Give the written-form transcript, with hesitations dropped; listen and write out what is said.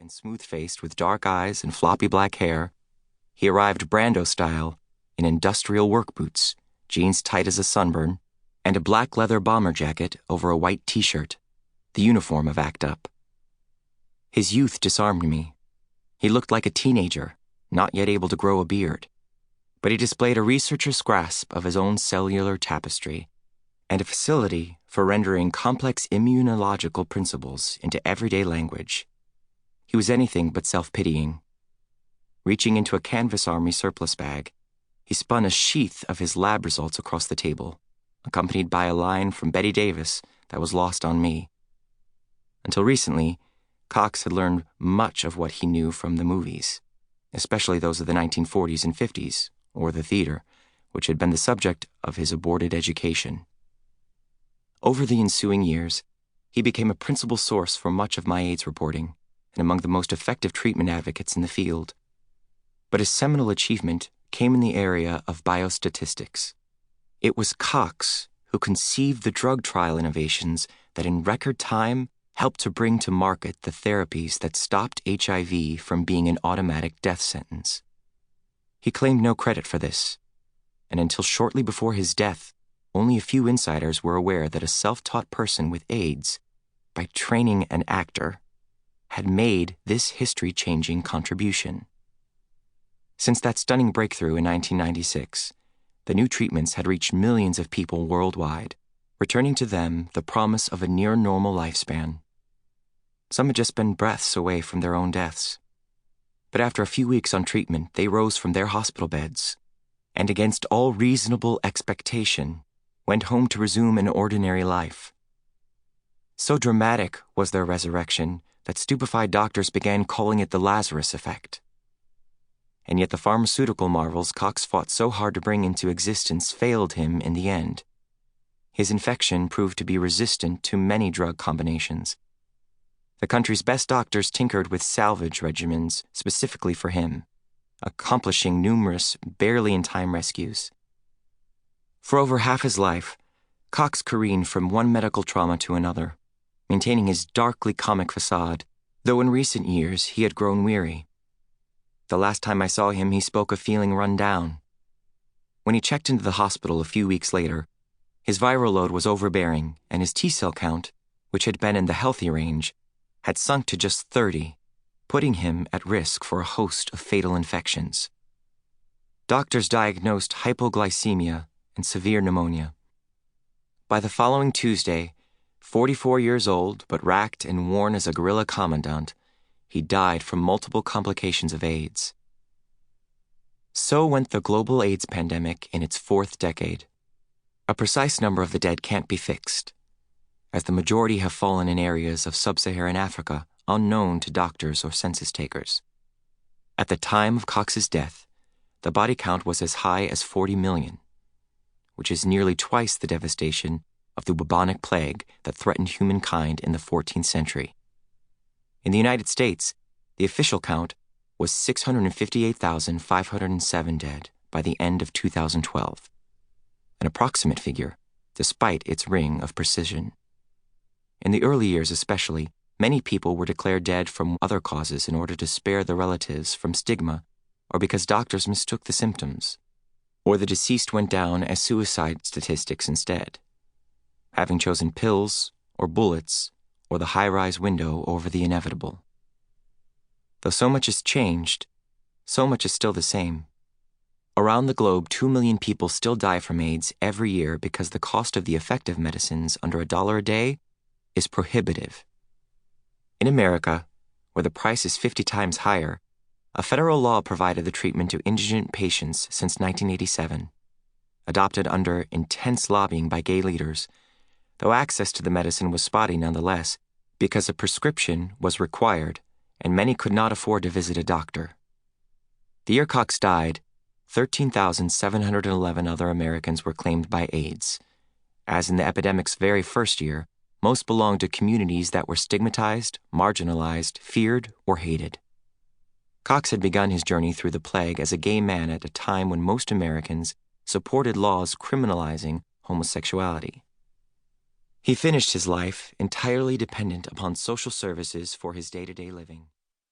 and smooth-faced with dark eyes and floppy black hair, he arrived Brando style in industrial work boots, jeans tight as a sunburn, and a black leather bomber jacket over a white t-shirt, the uniform of ACT UP. His youth disarmed me. He looked like a teenager, not yet able to grow a beard, but he displayed a researcher's grasp of his own cellular tapestry and a facility for rendering complex immunological principles into everyday language. He was anything but self-pitying. Reaching into a canvas army surplus bag, he spun a sheath of his lab results across the table, accompanied by a line from Betty Davis that was lost on me. Until recently, Cox had learned much of what he knew from the movies, especially those of the 1940s and 50s, or the theater, which had been the subject of his aborted education. Over the ensuing years, he became a principal source for much of my AIDS reporting and among the most effective treatment advocates in the field. But his seminal achievement came in the area of biostatistics. It was Cox who conceived the drug trial innovations that in record time helped to bring to market the therapies that stopped HIV from being an automatic death sentence. He claimed no credit for this, and until shortly before his death, only a few insiders were aware that a self-taught person with AIDS, by training an actor, had made this history-changing contribution. Since that stunning breakthrough in 1996, the new treatments had reached millions of people worldwide, returning to them the promise of a near-normal lifespan. Some had just been breaths away from their own deaths. But after a few weeks on treatment, they rose from their hospital beds, and against all reasonable expectation, went home to resume an ordinary life. So dramatic was their resurrection that stupefied doctors began calling it the Lazarus effect. And yet the pharmaceutical marvels Cox fought so hard to bring into existence failed him in the end. His infection proved to be resistant to many drug combinations. The country's best doctors tinkered with salvage regimens specifically for him, accomplishing numerous barely-in-time rescues. For over half his life, Cox careened from one medical trauma to another, maintaining his darkly comic facade, though in recent years he had grown weary. The last time I saw him, he spoke of feeling run down. When he checked into the hospital a few weeks later, his viral load was overbearing, and his T-cell count, which had been in the healthy range, had sunk to just 30, putting him at risk for a host of fatal infections. Doctors diagnosed hypoglycemia and severe pneumonia. By the following Tuesday, 44 years old but racked and worn as a guerrilla commandant, he died from multiple complications of AIDS. So went the global AIDS pandemic in its fourth decade. A precise number of the dead can't be fixed, as the majority have fallen in areas of sub-Saharan Africa unknown to doctors or census takers. At the time of Cox's death, the body count was as high as 40 million, which is nearly twice the devastation of the bubonic plague that threatened humankind in the 14th century. In the United States, the official count was 658,507 dead by the end of 2012, an approximate figure, despite its ring of precision. In the early years especially, many people were declared dead from other causes in order to spare their relatives from stigma or because doctors mistook the symptoms, or the deceased went down as suicide statistics instead, having chosen pills or bullets or the high-rise window over the inevitable. Though so much has changed, so much is still the same. Around the globe, 2 million people still die from AIDS every year because the cost of the effective medicines under $1 a day is prohibitive. In America, where the price is 50 times higher, a federal law provided the treatment to indigent patients since 1987, adopted under intense lobbying by gay leaders, though access to the medicine was spotty nonetheless because a prescription was required and many could not afford to visit a doctor. The year Cox died, 13,711 other Americans were claimed by AIDS. As in the epidemic's very first year, most belonged to communities that were stigmatized, marginalized, feared, or hated. Cox had begun his journey through the plague as a gay man at a time when most Americans supported laws criminalizing homosexuality. He finished his life entirely dependent upon social services for his day-to-day living.